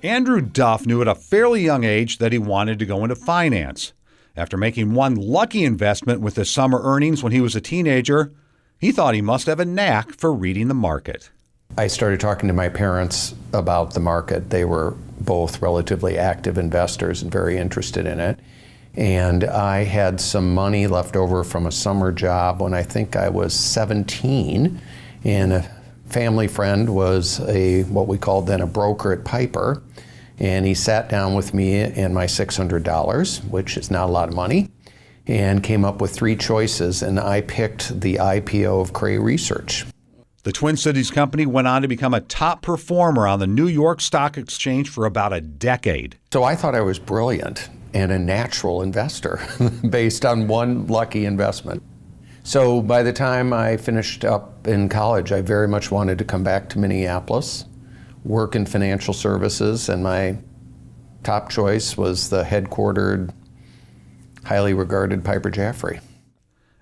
Andrew Duff knew at a fairly young age that he wanted to go into finance. After making one lucky investment with his summer earnings when he was a teenager, he thought he must have a knack for reading the market. I started talking to my parents about the market. They were both relatively active investors and very interested in it. And I had some money left over from a summer job when I think I was 17, and a family friend was what we called then a broker at Piper, and he sat down with me and my $600, which is not a lot of money, and came up with three choices, and I picked the IPO of Cray Research. The Twin Cities company went on to become a top performer on the New York Stock Exchange for about a decade. So I thought I was brilliant and a natural investor based on one lucky investment. So by the time I finished up in college, I very much wanted to come back to Minneapolis, work in financial services, and my top choice was the headquartered, highly regarded Piper Jaffray.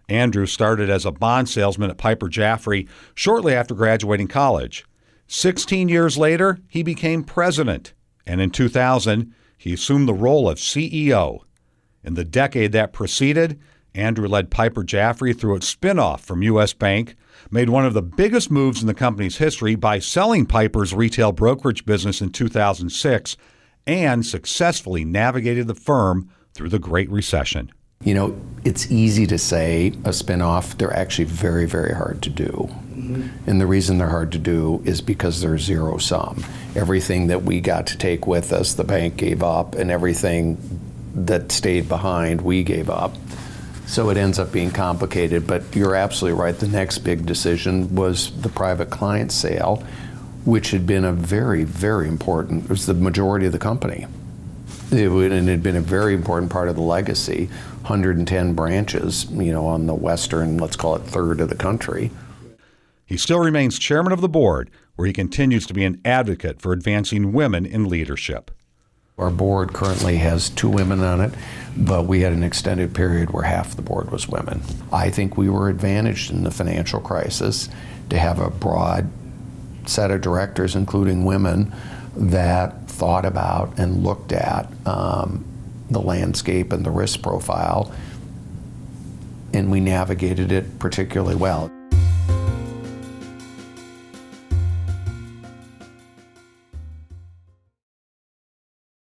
Andrew started as a bond salesman at Piper Jaffray shortly after graduating college. 16 years later, he became president, and in 2000, he assumed the role of CEO. In the decade that preceded, Andrew led Piper Jaffray through its spinoff from U.S. Bank, made one of the biggest moves in the company's history by selling Piper's retail brokerage business in 2006, and successfully navigated the firm through the Great Recession. You know, it's easy to say a spinoff. They're actually very, very hard to do. And the reason they're hard to do is because they're zero sum. Everything that we got to take with us, the bank gave up, and everything that stayed behind, we gave up. So it ends up being complicated, but you're absolutely right. The next big decision was the private client sale, which had been a very, very important, it was the majority of the company. And it had been a very important part of the legacy, 110 branches, on the western, let's call it third of the country. He still remains chairman of the board, where he continues to be an advocate for advancing women in leadership. Our board currently has 2 women on it, but we had an extended period where half the board was women. I think we were advantaged in the financial crisis to have a broad set of directors, including women, that thought about and looked at the landscape and the risk profile, and we navigated it particularly well.